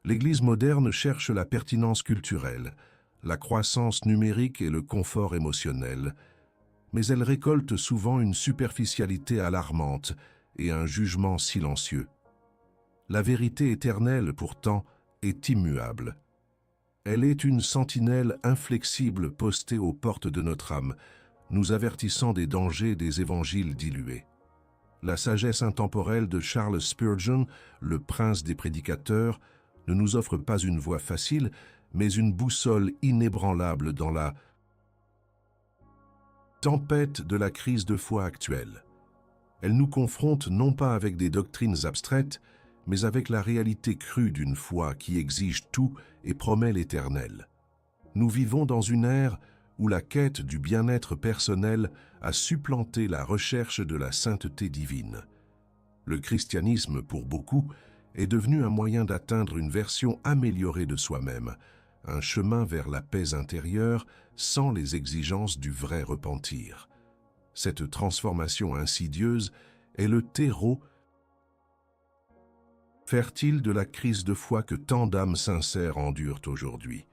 L'Église moderne cherche la pertinence culturelle, la croissance numérique et le confort émotionnel, mais elle récolte souvent une superficialité alarmante et un jugement silencieux. La vérité éternelle, pourtant, est immuable. Elle est une sentinelle inflexible postée aux portes de notre âme, nous avertissant des dangers des évangiles dilués. La sagesse intemporelle de Charles Spurgeon, le prince des prédicateurs, ne nous offre pas une voie facile, mais une boussole inébranlable dans la tempête de la crise de foi actuelle. Elle nous confronte non pas avec des doctrines abstraites, mais avec la réalité crue d'une foi qui exige tout et promet l'éternel. Nous vivons dans une ère où la quête du bien-être personnel a supplanté la recherche de la sainteté divine. Le christianisme, pour beaucoup, est devenu un moyen d'atteindre une version améliorée de soi-même, un chemin vers la paix intérieure sans les exigences du vrai repentir. Cette transformation insidieuse est le terreau fertile de la crise de foi que tant d'âmes sincères endurent aujourd'hui.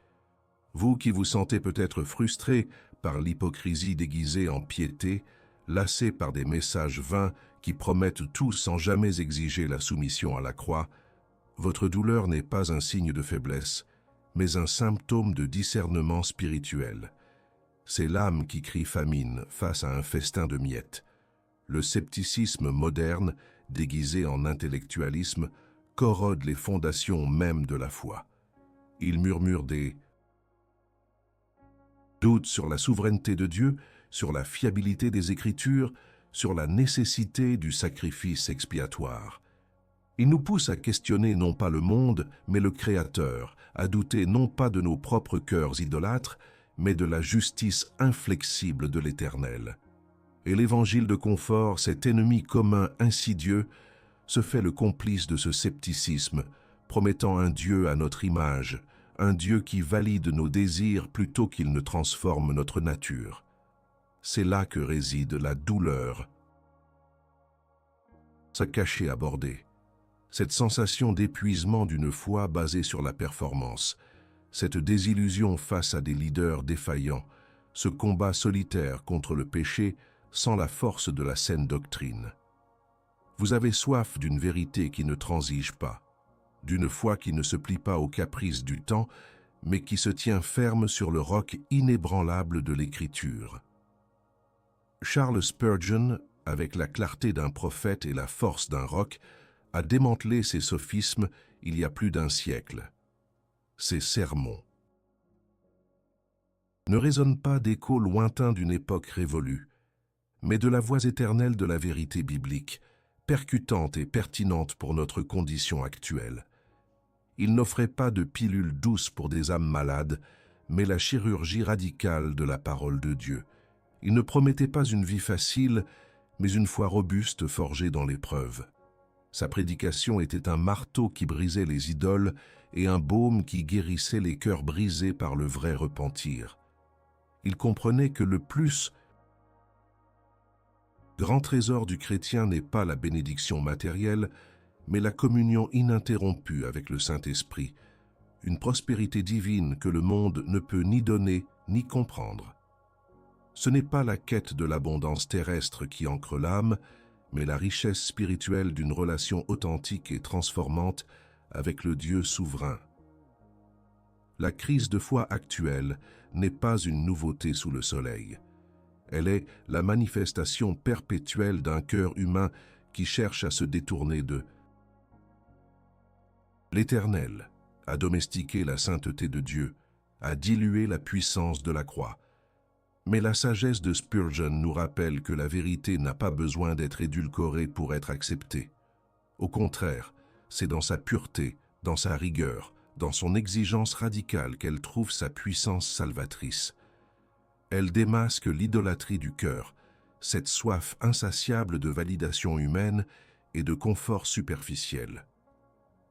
Vous qui vous sentez peut-être frustré par l'hypocrisie déguisée en piété, lassé par des messages vains qui promettent tout sans jamais exiger la soumission à la croix, votre douleur n'est pas un signe de faiblesse, mais un symptôme de discernement spirituel. C'est l'âme qui crie famine face à un festin de miettes. Le scepticisme moderne, déguisé en intellectualisme, corrode les fondations mêmes de la foi. Il murmure des doutes sur la souveraineté de Dieu, sur la fiabilité des Écritures, sur la nécessité du sacrifice expiatoire. Il nous pousse à questionner non pas le monde, mais le Créateur, à douter non pas de nos propres cœurs idolâtres, mais de la justice inflexible de l'Éternel. Et l'Évangile de confort, cet ennemi commun insidieux, se fait le complice de ce scepticisme, promettant un Dieu à notre image, un Dieu qui valide nos désirs plutôt qu'il ne transforme notre nature. C'est là que réside la douleur. Ça caché à border. Cette sensation d'épuisement d'une foi basée sur la performance, cette désillusion face à des leaders défaillants, ce combat solitaire contre le péché sans la force de la saine doctrine. Vous avez soif d'une vérité qui ne transige pas, d'une foi qui ne se plie pas aux caprices du temps, mais qui se tient ferme sur le roc inébranlable de l'Écriture. Charles Spurgeon, avec la clarté d'un prophète et la force d'un roc, a démantelé ces sophismes il y a plus d'un siècle. Ces sermons ne résonnent pas d'échos lointains d'une époque révolue, mais de la voix éternelle de la vérité biblique, percutante et pertinente pour notre condition actuelle. Il n'offrait pas de pilule douce pour des âmes malades, mais la chirurgie radicale de la parole de Dieu. Il ne promettait pas une vie facile, mais une foi robuste forgée dans l'épreuve. Sa prédication était un marteau qui brisait les idoles et un baume qui guérissait les cœurs brisés par le vrai repentir. Il comprenait que le plus grand trésor du chrétien n'est pas la bénédiction matérielle, mais la communion ininterrompue avec le Saint-Esprit, une prospérité divine que le monde ne peut ni donner ni comprendre. Ce n'est pas la quête de l'abondance terrestre qui ancre l'âme, mais la richesse spirituelle d'une relation authentique et transformante avec le Dieu souverain. La crise de foi actuelle n'est pas une nouveauté sous le soleil. Elle est la manifestation perpétuelle d'un cœur humain qui cherche à se détourner de l'Éternel, à domestiquer la sainteté de Dieu, à diluer la puissance de la croix. Mais la sagesse de Spurgeon nous rappelle que la vérité n'a pas besoin d'être édulcorée pour être acceptée. Au contraire, c'est dans sa pureté, dans sa rigueur, dans son exigence radicale qu'elle trouve sa puissance salvatrice. Elle démasque l'idolâtrie du cœur, cette soif insatiable de validation humaine et de confort superficiel.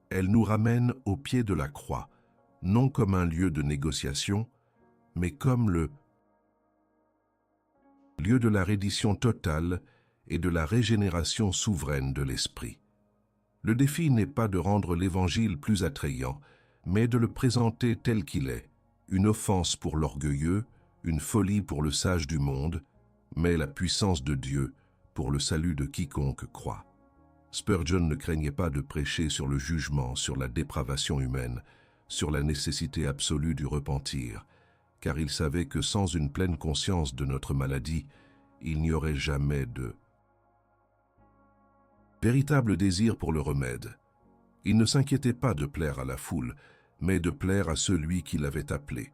Elle nous ramène au pied de la croix, non comme un lieu de négociation, mais comme le lieu de la reddition totale et de la régénération souveraine de l'esprit. Le défi n'est pas de rendre l'Évangile plus attrayant, mais de le présenter tel qu'il est, une offense pour l'orgueilleux, une folie pour le sage du monde, mais la puissance de Dieu pour le salut de quiconque croit. Spurgeon ne craignait pas de prêcher sur le jugement, sur la dépravation humaine, sur la nécessité absolue du repentir, car il savait que sans une pleine conscience de notre maladie, il n'y aurait jamais de véritable désir pour le remède. Il ne s'inquiétait pas de plaire à la foule, mais de plaire à celui qui l'avait appelé.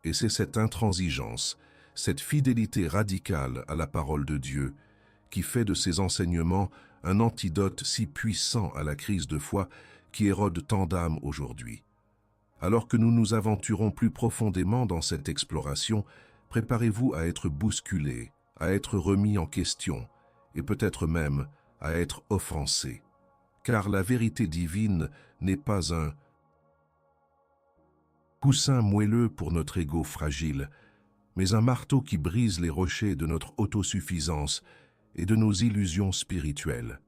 Et c'est cette intransigeance, cette fidélité radicale à la parole de Dieu, qui fait de ses enseignements un antidote si puissant à la crise de foi qui érode tant d'âmes aujourd'hui. Alors que nous nous aventurons plus profondément dans cette exploration, préparez-vous à être bousculé, à être remis en question, et peut-être même à être offensé. Car la vérité divine n'est pas un coussin moelleux pour notre ego fragile, mais un marteau qui brise les rochers de notre autosuffisance et de nos illusions spirituelles.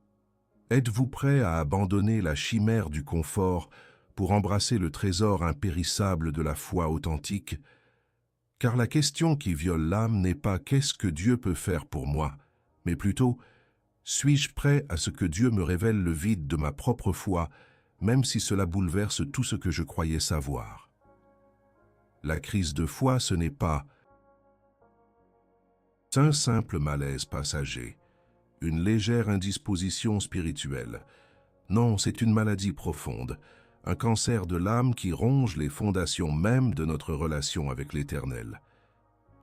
Êtes-vous prêt à abandonner la chimère du confort pour embrasser le trésor impérissable de la foi authentique? Car la question qui viole l'âme n'est pas « qu'est-ce que Dieu peut faire pour moi ?», mais plutôt « suis-je prêt à ce que Dieu me révèle le vide de ma propre foi, même si cela bouleverse tout ce que je croyais savoir ?» La crise de foi, ce n'est pas un simple malaise passager, une légère indisposition spirituelle. Non, c'est une maladie profonde, un cancer de l'âme qui ronge les fondations mêmes de notre relation avec l'Éternel.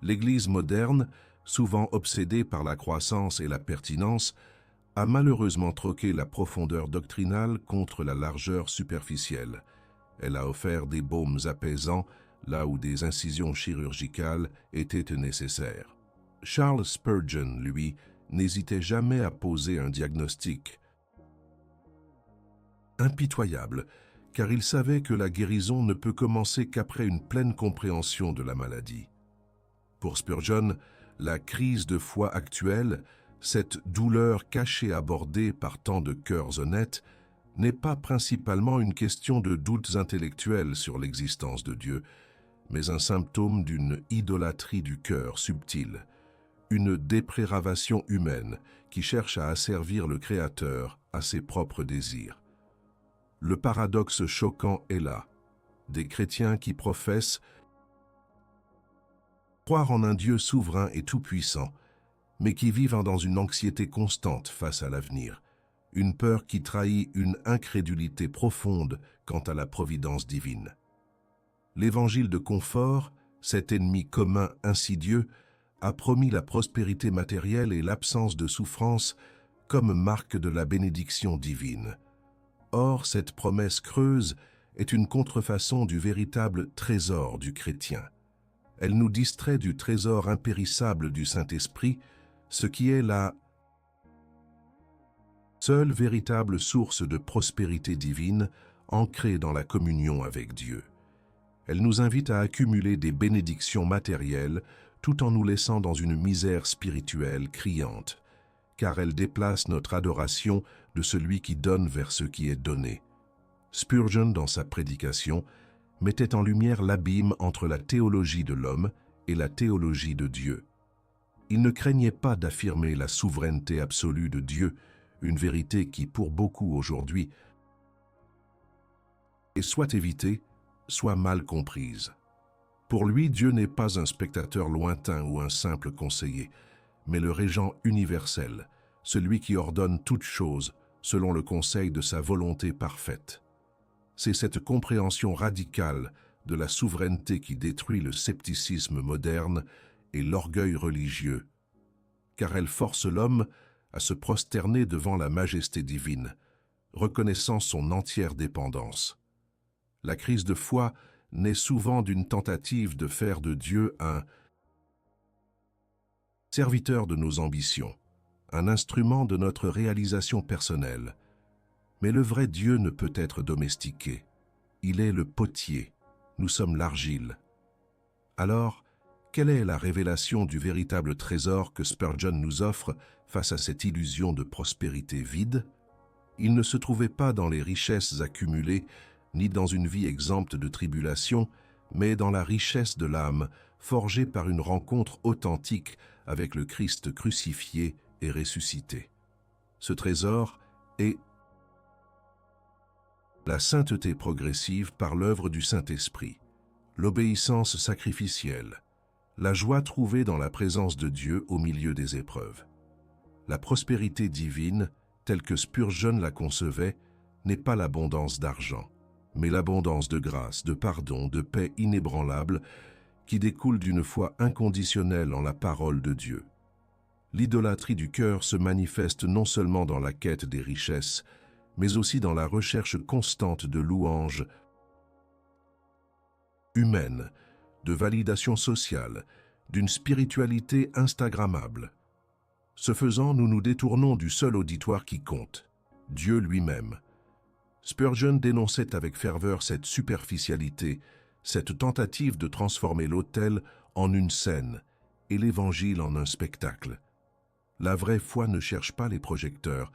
L'Église moderne, souvent obsédée par la croissance et la pertinence, a malheureusement troqué la profondeur doctrinale contre la largeur superficielle. Elle a offert des baumes apaisants là où des incisions chirurgicales étaient nécessaires. Charles Spurgeon, lui, n'hésitait jamais à poser un diagnostic impitoyable, car il savait que la guérison ne peut commencer qu'après une pleine compréhension de la maladie. Pour Spurgeon, la crise de foi actuelle, cette douleur cachée abordée par tant de cœurs honnêtes, n'est pas principalement une question de doutes intellectuels sur l'existence de Dieu, mais un symptôme d'une idolâtrie du cœur subtile, une dépréravation humaine qui cherche à asservir le Créateur à ses propres désirs. Le paradoxe choquant est là. Des chrétiens qui professent croire en un Dieu souverain et tout-puissant, mais qui vivent dans une anxiété constante face à l'avenir, une peur qui trahit une incrédulité profonde quant à la providence divine. L'évangile de confort, cet ennemi commun insidieux, a promis la prospérité matérielle et l'absence de souffrance comme marque de la bénédiction divine. Or, cette promesse creuse est une contrefaçon du véritable trésor du chrétien. Elle nous distrait du trésor impérissable du Saint-Esprit, ce qui est la seule véritable source de prospérité divine ancrée dans la communion avec Dieu. Elle nous invite à accumuler des bénédictions matérielles tout en nous laissant dans une misère spirituelle criante, car elle déplace notre adoration de celui qui donne vers ce qui est donné. Spurgeon, dans sa prédication, mettait en lumière l'abîme entre la théologie de l'homme et la théologie de Dieu. Il ne craignait pas d'affirmer la souveraineté absolue de Dieu, une vérité qui, pour beaucoup aujourd'hui, est soit évitée, soit mal comprise. Pour lui, Dieu n'est pas un spectateur lointain ou un simple conseiller, mais le régent universel, celui qui ordonne toutes choses selon le conseil de sa volonté parfaite. C'est cette compréhension radicale de la souveraineté qui détruit le scepticisme moderne et l'orgueil religieux, car elle force l'homme à se prosterner devant la majesté divine, reconnaissant son entière dépendance. La crise de foi naît souvent d'une tentative de faire de Dieu un serviteur de nos ambitions, un instrument de notre réalisation personnelle. Mais le vrai Dieu ne peut être domestiqué. Il est le potier, nous sommes l'argile. Alors, quelle est la révélation du véritable trésor que Spurgeon nous offre face à cette illusion de prospérité vide? Il ne se trouvait pas dans les richesses accumulées, ni dans une vie exempte de tribulations, mais dans la richesse de l'âme, forgée par une rencontre authentique avec le Christ crucifié et ressuscité. Ce trésor est la sainteté progressive par l'œuvre du Saint-Esprit, l'obéissance sacrificielle, la joie trouvée dans la présence de Dieu au milieu des épreuves. La prospérité divine, telle que Spurgeon la concevait, n'est pas l'abondance d'argent, mais l'abondance de grâce, de pardon, de paix inébranlable qui découle d'une foi inconditionnelle en la parole de Dieu. L'idolâtrie du cœur se manifeste non seulement dans la quête des richesses, mais aussi dans la recherche constante de louanges humaines, de validation sociale, d'une spiritualité instagrammable. Ce faisant, nous nous détournons du seul auditoire qui compte, Dieu lui-même. Spurgeon dénonçait avec ferveur cette superficialité, cette tentative de transformer l'autel en une scène et l'Évangile en un spectacle. La vraie foi ne cherche pas les projecteurs,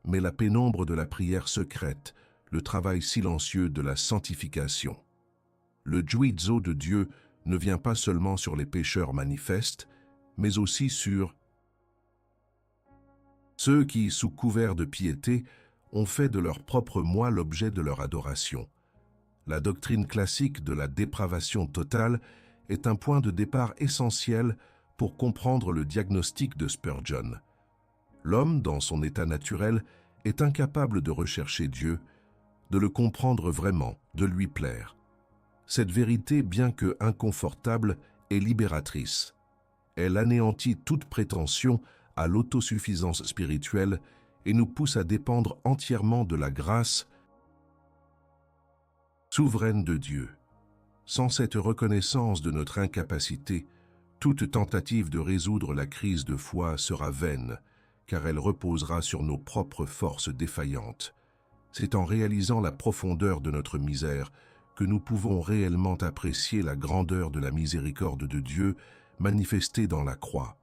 mais la pénombre de la prière secrète, le travail silencieux de la sanctification. Le juizo de Dieu ne vient pas seulement sur les pécheurs manifestes, mais aussi sur ceux qui, sous couvert de piété, ont fait de leur propre moi l'objet de leur adoration. La doctrine classique de la dépravation totale est un point de départ essentiel pour comprendre le diagnostic de Spurgeon. L'homme, dans son état naturel, est incapable de rechercher Dieu, de le comprendre vraiment, de lui plaire. Cette vérité, bien que inconfortable, est libératrice. Elle anéantit toute prétention à l'autosuffisance spirituelle et nous pousse à dépendre entièrement de la grâce souveraine de Dieu. Sans cette reconnaissance de notre incapacité, toute tentative de résoudre la crise de foi sera vaine, car elle reposera sur nos propres forces défaillantes. C'est en réalisant la profondeur de notre misère que nous pouvons réellement apprécier la grandeur de la miséricorde de Dieu manifestée dans la croix.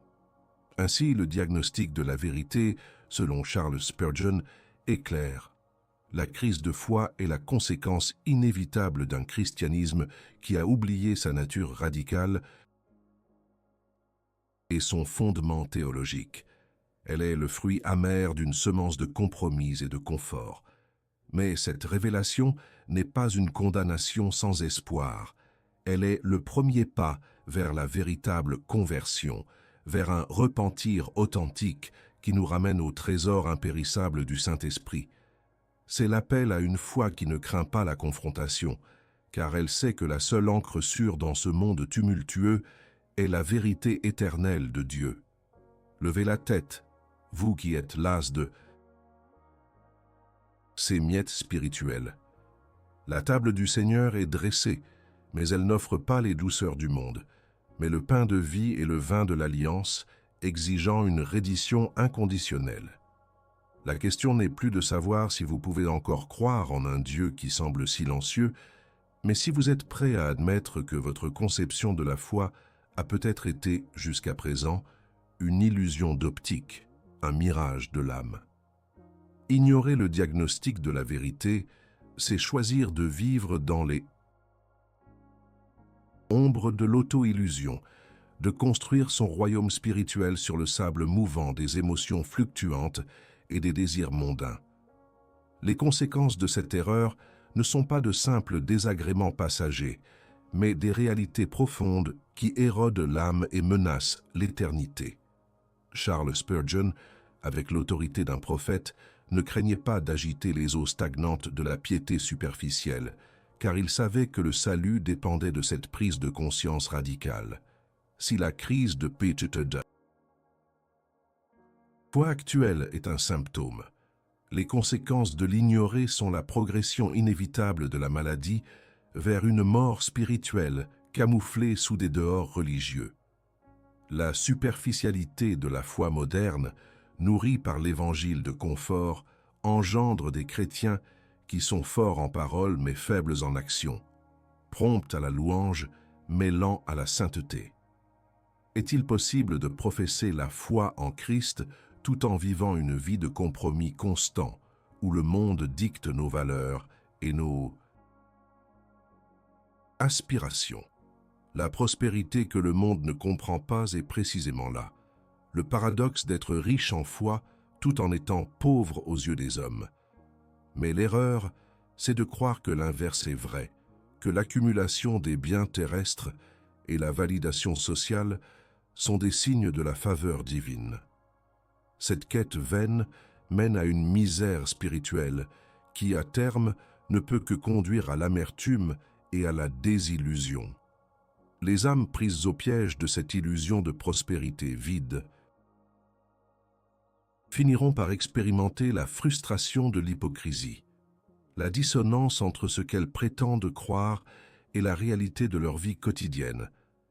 Ainsi, le diagnostic de la vérité, selon Charles Spurgeon, est clair. La crise de foi est la conséquence inévitable d'un christianisme qui a oublié sa nature radicale et son fondement théologique. Elle est le fruit amer d'une semence de compromis et de confort. Mais cette révélation n'est pas une condamnation sans espoir. Elle est le premier pas vers la véritable conversion, vers un repentir authentique qui nous ramène au trésor impérissable du Saint-Esprit. C'est l'appel à une foi qui ne craint pas la confrontation, car elle sait que la seule ancre sûre dans ce monde tumultueux est la vérité éternelle de Dieu. Levez la tête, vous qui êtes las de ces miettes spirituelles. La table du Seigneur est dressée, mais elle n'offre pas les douceurs du monde, mais le pain de vie et le vin de l'alliance, exigeant une reddition inconditionnelle. La question n'est plus de savoir si vous pouvez encore croire en un Dieu qui semble silencieux, mais si vous êtes prêt à admettre que votre conception de la foi a peut-être été, jusqu'à présent, une illusion d'optique, un mirage de l'âme. Ignorer le diagnostic de la vérité, c'est choisir de vivre dans les ombres de l'auto-illusion, de construire son royaume spirituel sur le sable mouvant des émotions fluctuantes et des désirs mondains. Les conséquences de cette erreur ne sont pas de simples désagréments passagers, mais des réalités profondes qui érodent l'âme et menacent l'éternité. Charles Spurgeon, avec l'autorité d'un prophète, ne craignait pas d'agiter les eaux stagnantes de la piété superficielle, car il savait que le salut dépendait de cette prise de conscience radicale. Si la crise de la foi actuelle est un symptôme, les conséquences de l'ignorer sont la progression inévitable de la maladie vers une mort spirituelle camouflée sous des dehors religieux. La superficialité de la foi moderne, nourrie par l'évangile de confort, engendre des chrétiens qui sont forts en parole mais faibles en action, prompts à la louange mais lents à la sainteté. Est-il possible de professer la foi en Christ tout en vivant une vie de compromis constant où le monde dicte nos valeurs et nos Aspiration. La prospérité que le monde ne comprend pas est précisément là. Le paradoxe d'être riche en foi tout en étant pauvre aux yeux des hommes. Mais l'erreur, c'est de croire que l'inverse est vrai, que l'accumulation des biens terrestres et la validation sociale sont des signes de la faveur divine. Cette quête vaine mène à une misère spirituelle qui, à terme, ne peut que conduire à l'amertume et à la désillusion. Les âmes prises au piège de cette illusion de prospérité vide finiront par expérimenter la frustration de l'hypocrisie, la dissonance entre ce qu'elles prétendent croire et la réalité de leur vie quotidienne.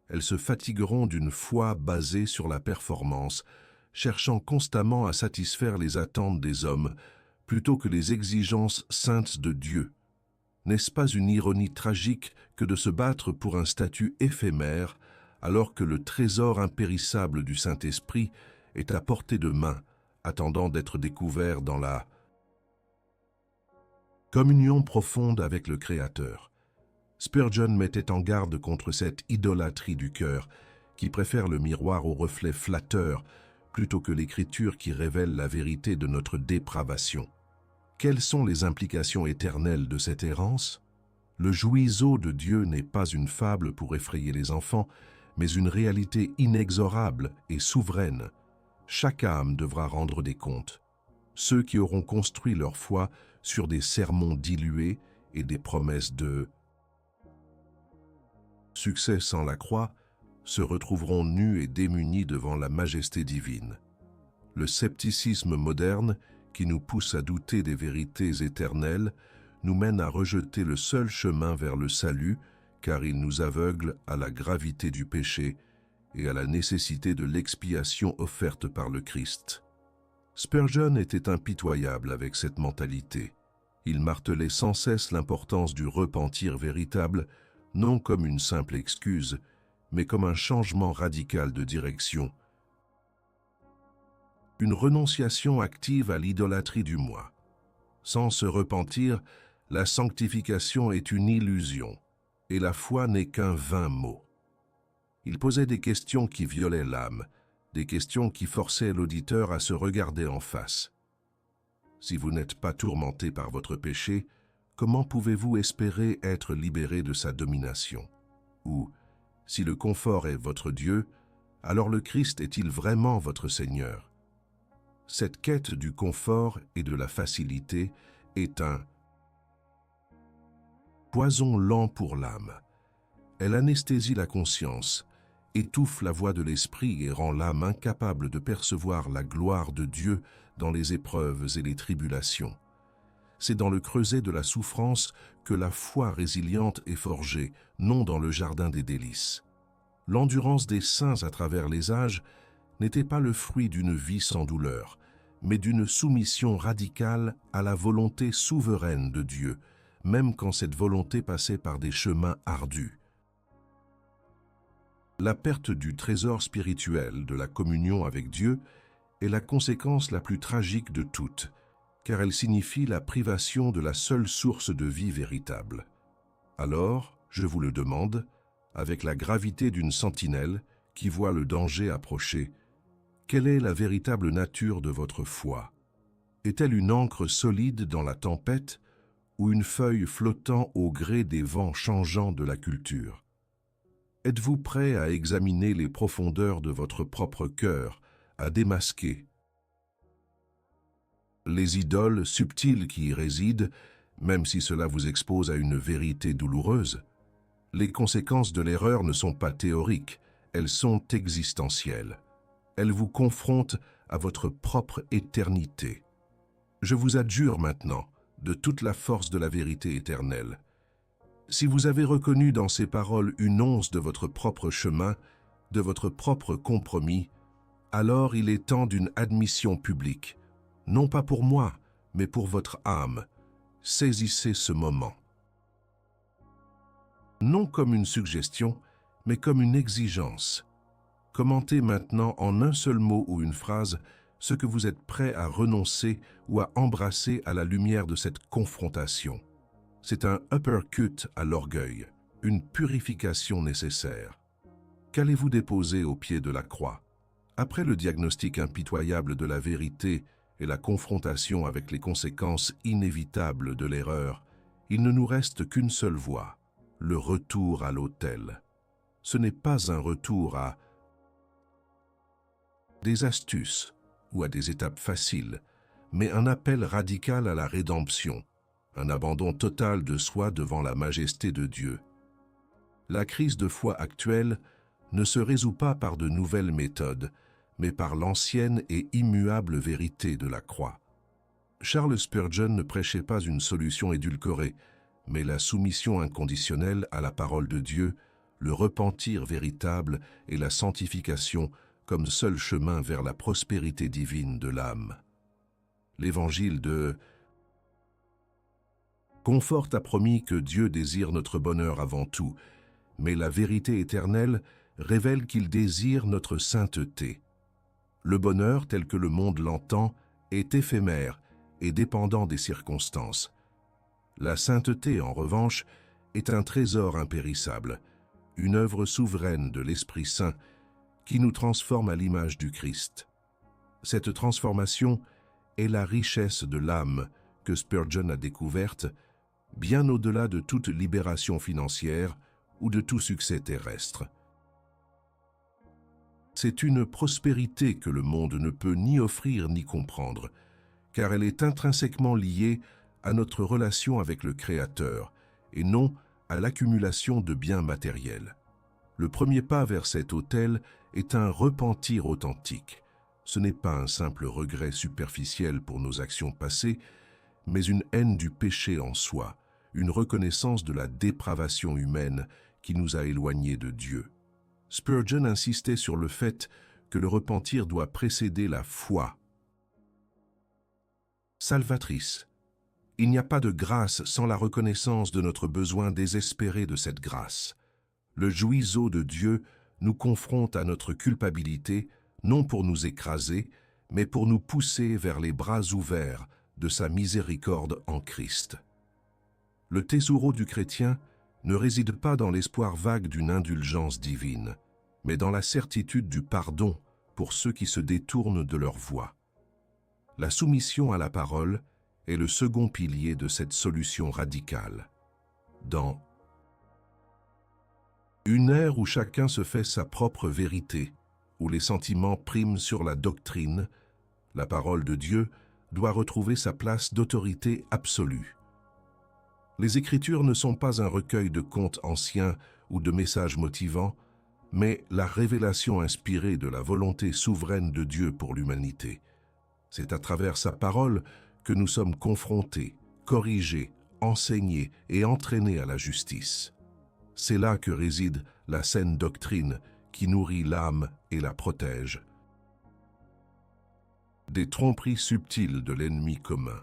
Elles se fatigueront d'une foi basée sur la performance, cherchant constamment à satisfaire les attentes des hommes plutôt que les exigences saintes de Dieu. N'est-ce pas une ironie tragique que de se battre pour un statut éphémère alors que le trésor impérissable du Saint-Esprit est à portée de main, attendant d'être découvert dans la communion profonde avec le Créateur? Spurgeon mettait en garde contre cette idolâtrie du cœur qui préfère le miroir au reflet flatteur plutôt que l'écriture qui révèle la vérité de notre dépravation. Quelles sont les implications éternelles de cette errance? Le jouiseau de Dieu n'est pas une fable pour effrayer les enfants, mais une réalité inexorable et souveraine. Chaque âme devra rendre des comptes. Ceux qui auront construit leur foi sur des sermons dilués et des promesses de succès sans la croix se retrouveront nus et démunis devant la majesté divine. Le scepticisme moderne, qui nous pousse à douter des vérités éternelles, nous mène à rejeter le seul chemin vers le salut, car il nous aveugle à la gravité du péché et à la nécessité de l'expiation offerte par le Christ. Spurgeon était impitoyable avec cette mentalité. Il martelait sans cesse l'importance du repentir véritable, non comme une simple excuse, mais comme un changement radical de direction. Une renonciation active à l'idolâtrie du moi. Sans se repentir, la sanctification est une illusion, et la foi n'est qu'un vain mot. Il posait des questions qui violaient l'âme, des questions qui forçaient l'auditeur à se regarder en face. Si vous n'êtes pas tourmenté par votre péché, comment pouvez-vous espérer être libéré de sa domination? Ou, si le confort est votre Dieu, alors le Christ est-il vraiment votre Seigneur? Cette quête du confort et de la facilité est un poison lent pour l'âme. Elle anesthésie la conscience, étouffe la voix de l'esprit et rend l'âme incapable de percevoir la gloire de Dieu dans les épreuves et les tribulations. C'est dans le creuset de la souffrance que la foi résiliente est forgée, non dans le jardin des délices. L'endurance des saints à travers les âges n'était pas le fruit d'une vie sans douleur, mais d'une soumission radicale à la volonté souveraine de Dieu, même quand cette volonté passait par des chemins ardus. La perte du trésor spirituel de la communion avec Dieu est la conséquence la plus tragique de toutes, car elle signifie la privation de la seule source de vie véritable. Alors, je vous le demande, avec la gravité d'une sentinelle qui voit le danger approcher, quelle est la véritable nature de votre foi? Est-elle une ancre solide dans la tempête ou une feuille flottant au gré des vents changeants de la culture? Êtes-vous prêt à examiner les profondeurs de votre propre cœur, à démasquer les idoles subtiles qui y résident, même si cela vous expose à une vérité douloureuse? Les conséquences de l'erreur ne sont pas théoriques, elles sont existentielles. Elles vous confrontent à votre propre éternité. Je vous adjure maintenant, de toute la force de la vérité éternelle, si vous avez reconnu dans ces paroles une once de votre propre chemin, de votre propre compromis, alors il est temps d'une admission publique, non pas pour moi, mais pour votre âme. Saisissez ce moment. Non comme une suggestion, mais comme une exigence. Commentez maintenant en un seul mot ou une phrase ce que vous êtes prêt à renoncer ou à embrasser à la lumière de cette confrontation. C'est un uppercut à l'orgueil. une purification nécessaire. Qu'allez-vous déposer au pied de la croix? Après le diagnostic impitoyable de la vérité et la confrontation avec les conséquences inévitables de l'erreur, il ne nous reste qu'une seule voie, le retour à l'autel. Ce n'est pas un retour à des astuces ou à des étapes faciles, mais un appel radical à la rédemption, un abandon total de soi devant la majesté de Dieu. La crise de foi actuelle ne se résout pas par de nouvelles méthodes, mais par l'ancienne et immuable vérité de la croix. Charles Spurgeon ne prêchait pas une solution édulcorée, mais la soumission inconditionnelle à la parole de Dieu, le repentir véritable et la sanctification comme seul chemin vers la prospérité divine de l'âme. L'Évangile de Confort a promis que Dieu désire notre bonheur avant tout, mais la vérité éternelle révèle qu'il désire notre sainteté. Le bonheur, tel que le monde l'entend, est éphémère et dépendant des circonstances. La sainteté, en revanche, est un trésor impérissable, une œuvre souveraine de l'Esprit Saint qui nous transforme à l'image du Christ. Cette transformation est la richesse de l'âme que Spurgeon a découverte, bien au-delà de toute libération financière ou de tout succès terrestre. C'est une prospérité que le monde ne peut ni offrir ni comprendre, car elle est intrinsèquement liée à notre relation avec le Créateur et non à l'accumulation de biens matériels. Le premier pas vers cet autel est un repentir authentique. Ce n'est pas un simple regret superficiel pour nos actions passées, mais une haine du péché en soi, une reconnaissance de la dépravation humaine qui nous a éloignés de Dieu. Spurgeon insistait sur le fait que le repentir doit précéder la foi salvatrice. Il n'y a pas de grâce sans la reconnaissance de notre besoin désespéré de cette grâce. Le jouiseau de Dieu nous confronte à notre culpabilité, non pour nous écraser, mais pour nous pousser vers les bras ouverts de sa miséricorde en Christ. Le thésauro du chrétien ne réside pas dans l'espoir vague d'une indulgence divine, mais dans la certitude du pardon pour ceux qui se détournent de leur voie. La soumission à la parole est le second pilier de cette solution radicale. Dans une ère où chacun se fait sa propre vérité, où les sentiments priment sur la doctrine, la parole de Dieu doit retrouver sa place d'autorité absolue. Les Écritures ne sont pas un recueil de contes anciens ou de messages motivants, mais la révélation inspirée de la volonté souveraine de Dieu pour l'humanité. C'est à travers sa parole que nous sommes confrontés, corrigés, enseignés et entraînés à la justice. C'est là que réside la saine doctrine qui nourrit l'âme et la protège des tromperies subtiles de l'ennemi commun.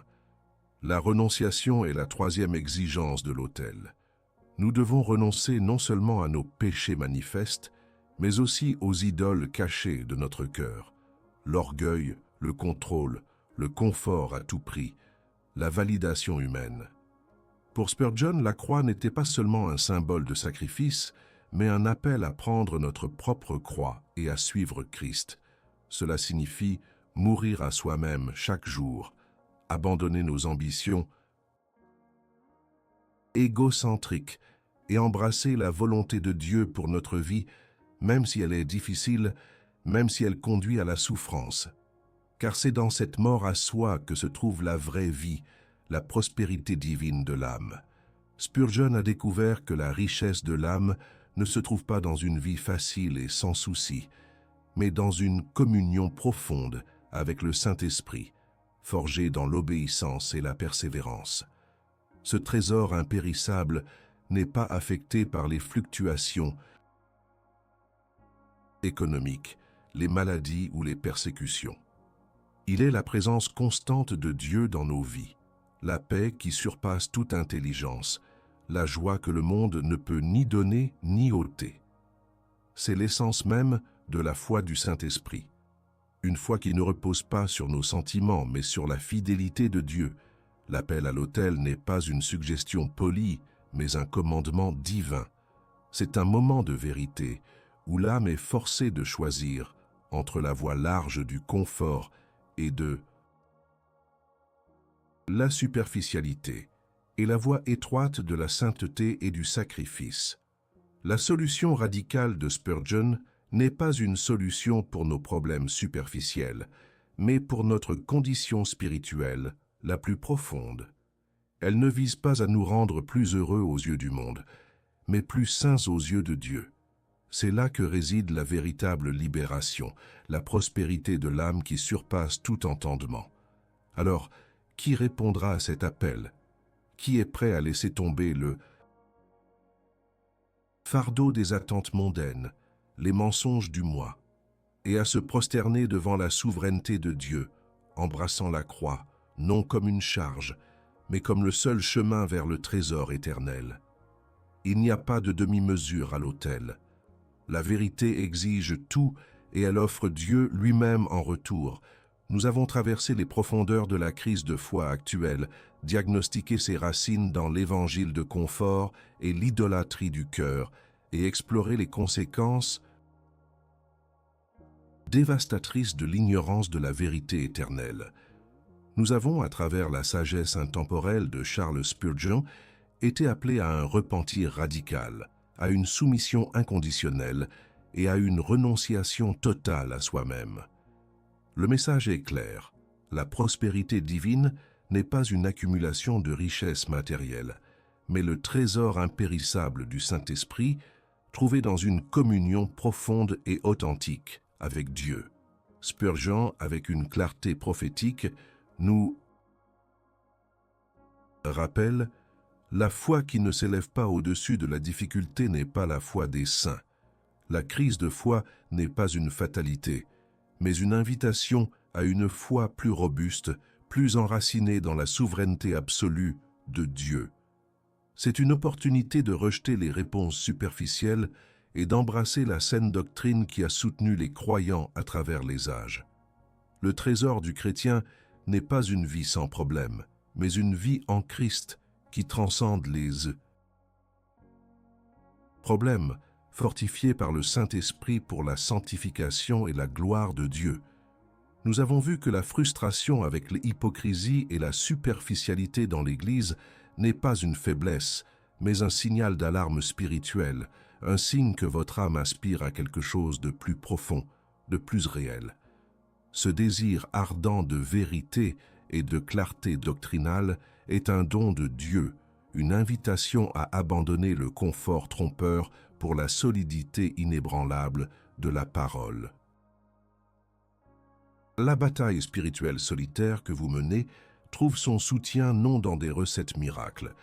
La renonciation est la troisième exigence de l'autel. Nous devons renoncer non seulement à nos péchés manifestes, mais aussi aux idoles cachées de notre cœur. L'orgueil, le contrôle, le confort à tout prix, la validation humaine. Pour Spurgeon, la croix n'était pas seulement un symbole de sacrifice, mais un appel à prendre notre propre croix et à suivre Christ. Cela signifie mourir à soi-même chaque jour, abandonner nos ambitions égocentriques et embrasser la volonté de Dieu pour notre vie, même si elle est difficile, même si elle conduit à la souffrance. Car c'est dans cette mort à soi que se trouve la vraie vie, la prospérité divine de l'âme. Spurgeon a découvert que la richesse de l'âme ne se trouve pas dans une vie facile et sans souci, mais dans une communion profonde avec le Saint-Esprit, forgée dans l'obéissance et la persévérance. Ce trésor impérissable n'est pas affecté par les fluctuations économiques, les maladies ou les persécutions. Il est la présence constante de Dieu dans nos vies, la paix qui surpasse toute intelligence, la joie que le monde ne peut ni donner ni ôter. C'est l'essence même de la foi du Saint-Esprit. Une foi qui ne repose pas sur nos sentiments, mais sur la fidélité de Dieu. L'appel à l'autel n'est pas une suggestion polie, mais un commandement divin. C'est un moment de vérité où l'âme est forcée de choisir entre la voie large du confort et de la superficialité et la voie étroite de la sainteté et du sacrifice. La solution radicale de Spurgeon n'est pas une solution pour nos problèmes superficiels, mais pour notre condition spirituelle la plus profonde. Elle ne vise pas à nous rendre plus heureux aux yeux du monde, mais plus saints aux yeux de Dieu. C'est là que réside la véritable libération, la prospérité de l'âme qui surpasse tout entendement. Alors, qui répondra à cet appel? Qui est prêt à laisser tomber le fardeau des attentes mondaines, les mensonges du moi, et à se prosterner devant la souveraineté de Dieu, embrassant la croix, non comme une charge, mais comme le seul chemin vers le trésor éternel? Il n'y a pas de demi-mesure à l'autel. La vérité exige tout et elle offre Dieu lui-même en retour. Nous avons traversé les profondeurs de la crise de foi actuelle, diagnostiqué ses racines dans l'évangile de confort et l'idolâtrie du cœur, et exploré les conséquences dévastatrices de l'ignorance de la vérité éternelle. Nous avons, à travers la sagesse intemporelle de Charles Spurgeon, été appelés à un repentir radical, à une soumission inconditionnelle et à une renonciation totale à soi-même. Le message est clair. La prospérité divine n'est pas une accumulation de richesses matérielles, mais le trésor impérissable du Saint-Esprit, trouvé dans une communion profonde et authentique avec Dieu. Spurgeon, avec une clarté prophétique, nous rappelle: la foi qui ne s'élève pas au-dessus de la difficulté n'est pas la foi des saints. La crise de foi n'est pas une fatalité, mais une invitation à une foi plus robuste, plus enracinée dans la souveraineté absolue de Dieu. C'est une opportunité de rejeter les réponses superficielles et d'embrasser la saine doctrine qui a soutenu les croyants à travers les âges. Le trésor du chrétien n'est pas une vie sans problème, mais une vie en Christ qui transcende les problèmes, fortifiés par le Saint-Esprit pour la sanctification et la gloire de Dieu. Nous avons vu que la frustration avec l'hypocrisie et la superficialité dans l'Église n'est pas une faiblesse, mais un signal d'alarme spirituelle, un signe que votre âme aspire à quelque chose de plus profond, de plus réel. Ce désir ardent de vérité et de clarté doctrinale est un don de Dieu, une invitation à abandonner le confort trompeur pour la solidité inébranlable de la parole. La bataille spirituelle solitaire que vous menez trouve son soutien non dans des recettes miracles,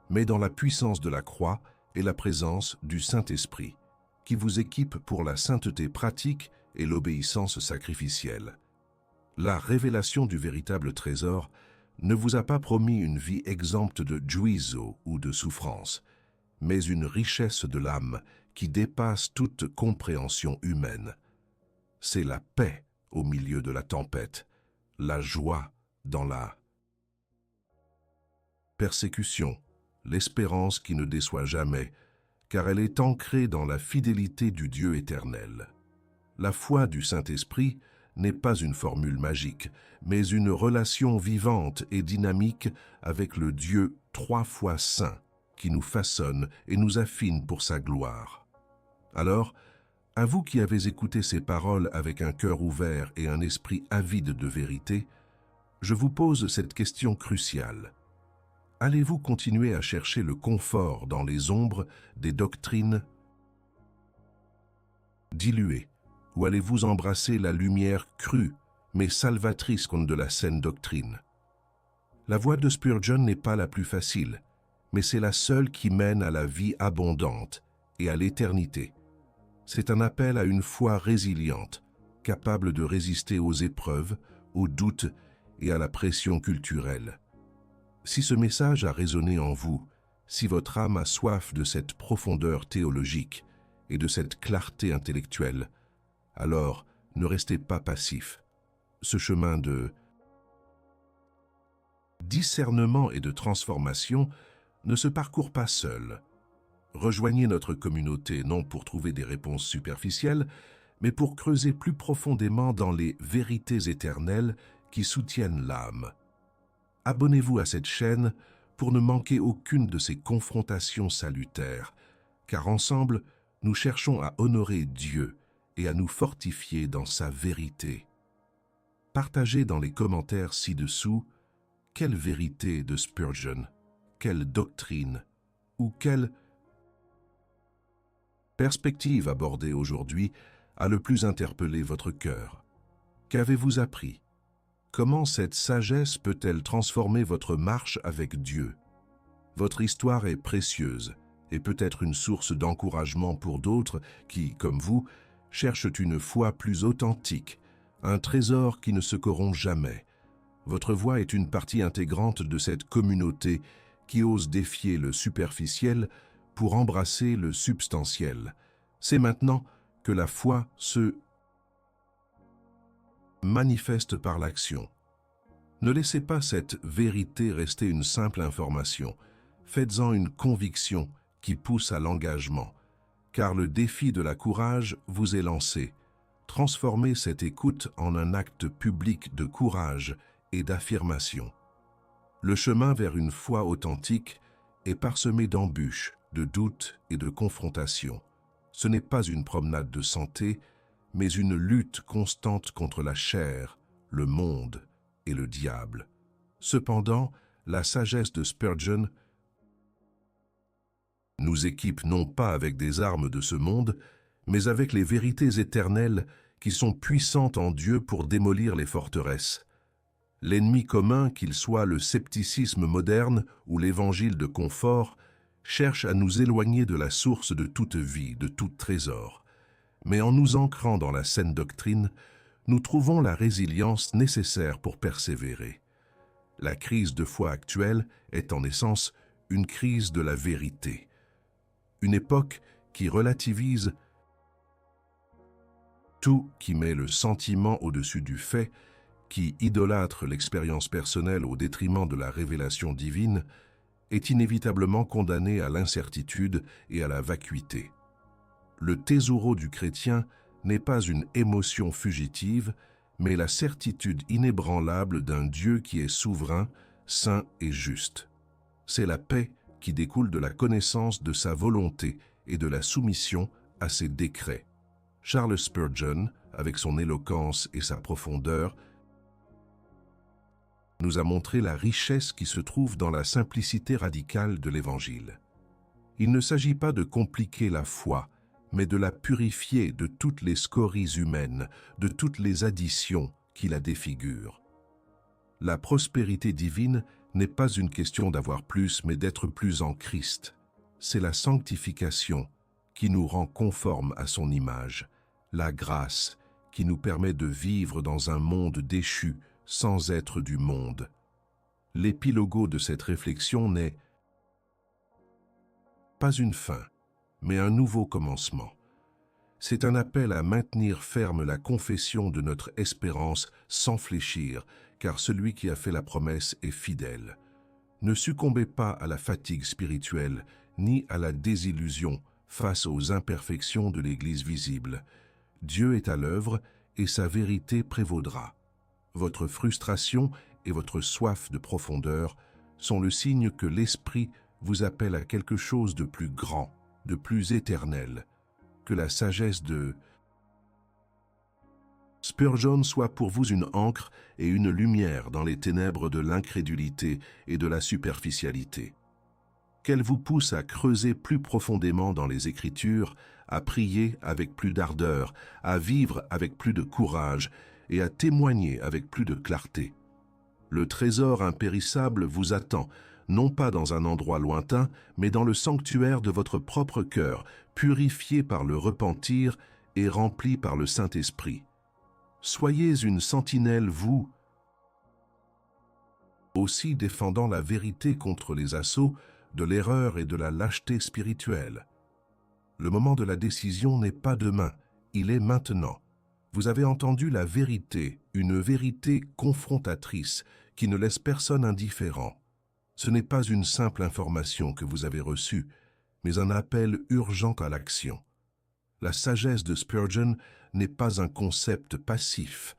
mais dans la puissance de la croix et la présence du Saint-Esprit, qui vous équipe pour la sainteté pratique et l'obéissance sacrificielle. La révélation du véritable trésor ne vous a pas promis une vie exempte de juízo ou de souffrance, mais une richesse de l'âme qui dépasse toute compréhension humaine. C'est la paix au milieu de la tempête, la joie dans la persécution, l'espérance qui ne déçoit jamais, car elle est ancrée dans la fidélité du Dieu éternel. La foi du Saint-Esprit n'est pas une formule magique, mais une relation vivante et dynamique avec le Dieu 3 fois saint, qui nous façonne et nous affine pour sa gloire. Alors, à vous qui avez écouté ces paroles avec un cœur ouvert et un esprit avide de vérité, je vous pose cette question cruciale. Allez-vous continuer à chercher le confort dans les ombres des doctrines diluées, ou allez-vous embrasser la lumière crue, mais salvatrice de la saine doctrine? La voie de Spurgeon n'est pas la plus facile, mais c'est la seule qui mène à la vie abondante et à l'éternité. C'est un appel à une foi résiliente, capable de résister aux épreuves, aux doutes et à la pression culturelle. Si ce message a résonné en vous, si votre âme a soif de cette profondeur théologique et de cette clarté intellectuelle, alors ne restez pas passif. Ce chemin de discernement et de transformation ne se parcourt pas seul. Rejoignez notre communauté non pour trouver des réponses superficielles, mais pour creuser plus profondément dans les vérités éternelles qui soutiennent l'âme. Abonnez-vous à cette chaîne pour ne manquer aucune de ces confrontations salutaires, car ensemble, nous cherchons à honorer Dieu et à nous fortifier dans sa vérité. Partagez dans les commentaires ci-dessous quelle vérité de Spurgeon, quelle doctrine ou quelle perspective abordée aujourd'hui a le plus interpellé votre cœur. Qu'avez-vous appris? Comment cette sagesse peut-elle transformer votre marche avec Dieu? Votre histoire est précieuse et peut être une source d'encouragement pour d'autres qui, comme vous, cherchent une foi plus authentique, un trésor qui ne se corrompt jamais. Votre voix est une partie intégrante de cette communauté qui ose défier le superficiel pour embrasser le substantiel. C'est maintenant que la foi se manifeste par l'action. Ne laissez pas cette vérité rester une simple information. Faites-en une conviction qui pousse à l'engagement, car le défi de la courage vous est lancé. Transformez cette écoute en un acte public de courage et d'affirmation. Le chemin vers une foi authentique est parsemé d'embûches, de doutes et de confrontations. Ce n'est pas une promenade de santé, mais une lutte constante contre la chair, le monde et le diable. Cependant, la sagesse de Spurgeon nous équipe non pas avec des armes de ce monde, mais avec les vérités éternelles qui sont puissantes en Dieu pour démolir les forteresses. L'ennemi commun, qu'il soit le scepticisme moderne ou l'évangile de confort, cherche à nous éloigner de la source de toute vie, de tout trésor. Mais en nous ancrant dans la saine doctrine, nous trouvons la résilience nécessaire pour persévérer. La crise de foi actuelle est en essence une crise de la vérité. Une époque qui relativise tout, qui met le sentiment au-dessus du fait, qui idolâtre l'expérience personnelle au détriment de la révélation divine, est inévitablement condamnée à l'incertitude et à la vacuité. Le thésauro du chrétien n'est pas une émotion fugitive, mais la certitude inébranlable d'un Dieu qui est souverain, saint et juste. C'est la paix qui découle de la connaissance de sa volonté et de la soumission à ses décrets. Charles Spurgeon, avec son éloquence et sa profondeur, nous a montré la richesse qui se trouve dans la simplicité radicale de l'Évangile. Il ne s'agit pas de compliquer la foi, mais de la purifier de toutes les scories humaines, de toutes les additions qui la défigurent. La prospérité divine n'est pas une question d'avoir plus, mais d'être plus en Christ. C'est la sanctification qui nous rend conformes à son image, la grâce qui nous permet de vivre dans un monde déchu sans être du monde. L'épilogo de cette réflexion n'est pas une fin, mais un nouveau commencement. C'est un appel à maintenir ferme la confession de notre espérance sans fléchir, car celui qui a fait la promesse est fidèle. Ne succombez pas à la fatigue spirituelle, ni à la désillusion face aux imperfections de l'Église visible. Dieu est à l'œuvre et sa vérité prévaudra. Votre frustration et votre soif de profondeur sont le signe que l'Esprit vous appelle à quelque chose de plus grand, de plus éternel, que la sagesse de Spurgeon soit pour vous une encre et une lumière dans les ténèbres de l'incrédulité et de la superficialité. Qu'elle vous pousse à creuser plus profondément dans les Écritures, à prier avec plus d'ardeur, à vivre avec plus de courage et à témoigner avec plus de clarté. Le trésor impérissable vous attend, non pas dans un endroit lointain, mais dans le sanctuaire de votre propre cœur, purifié par le repentir et rempli par le Saint-Esprit. Soyez une sentinelle, vous aussi défendant la vérité contre les assauts de l'erreur et de la lâcheté spirituelle. Le moment de la décision n'est pas demain, il est maintenant. Vous avez entendu la vérité, une vérité confrontatrice qui ne laisse personne indifférent. Ce n'est pas une simple information que vous avez reçue, mais un appel urgent à l'action. La sagesse de Spurgeon n'est pas un concept passif,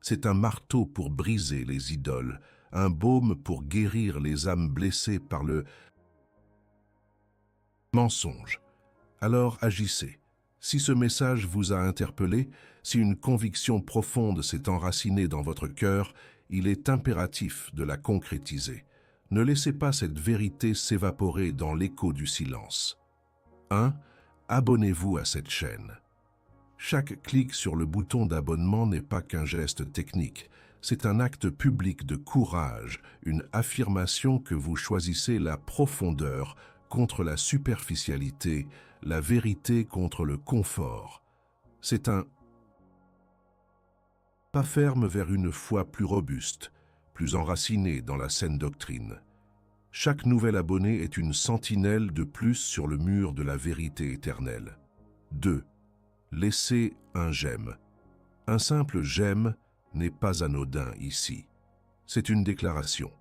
c'est un marteau pour briser les idoles, un baume pour guérir les âmes blessées par le mensonge. Alors agissez. Si ce message vous a interpellé, si une conviction profonde s'est enracinée dans votre cœur, il est impératif de la concrétiser. Ne laissez pas cette vérité s'évaporer dans l'écho du silence. 1. Abonnez-vous à cette chaîne. Chaque clic sur le bouton d'abonnement n'est pas qu'un geste technique, c'est un acte public de courage, une affirmation que vous choisissez la profondeur contre la superficialité, la vérité contre le confort. C'est un pas ferme vers une foi plus robuste, plus enracinée dans la saine doctrine. Chaque nouvel abonné est une sentinelle de plus sur le mur de la vérité éternelle. 2. Laissez un j'aime. Un simple j'aime n'est pas anodin ici. C'est une déclaration.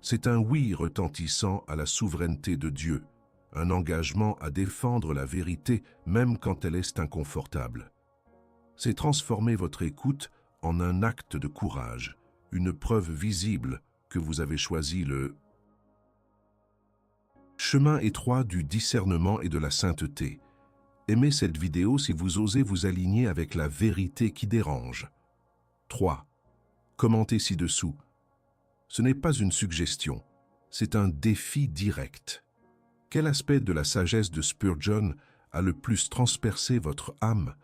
C'est un oui retentissant à la souveraineté de Dieu, un engagement à défendre la vérité même quand elle est inconfortable. C'est transformer votre écoute en un acte de courage, une preuve visible que vous avez choisi le chemin étroit du discernement et de la sainteté. Aimez cette vidéo si vous osez vous aligner avec la vérité qui dérange. 3. Commentez ci-dessous. Ce n'est pas une suggestion, c'est un défi direct. Quel aspect de la sagesse de Spurgeon a le plus transpercé votre âme?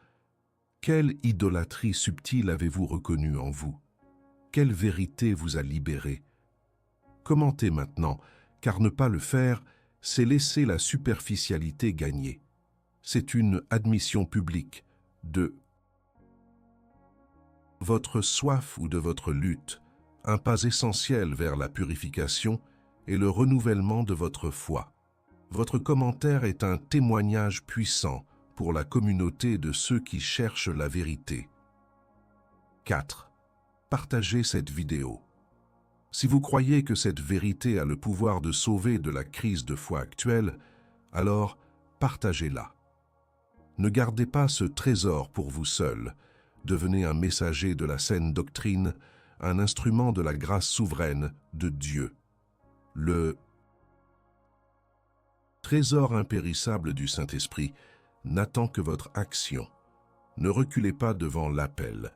Quelle idolâtrie subtile avez-vous reconnue en vous? Quelle vérité vous a libéré? Commentez maintenant, car ne pas le faire, c'est laisser la superficialité gagner. C'est une admission publique de votre soif ou de votre lutte, un pas essentiel vers la purification et le renouvellement de votre foi. Votre commentaire est un témoignage puissant pour la communauté de ceux qui cherchent la vérité. 4. Partagez cette vidéo. Si vous croyez que cette vérité a le pouvoir de sauver de la crise de foi actuelle, alors partagez-la. Ne gardez pas ce trésor pour vous seul. Devenez un messager de la saine doctrine, un instrument de la grâce souveraine de Dieu. Le trésor impérissable du Saint-Esprit n'attend que votre action. Ne reculez pas devant l'appel.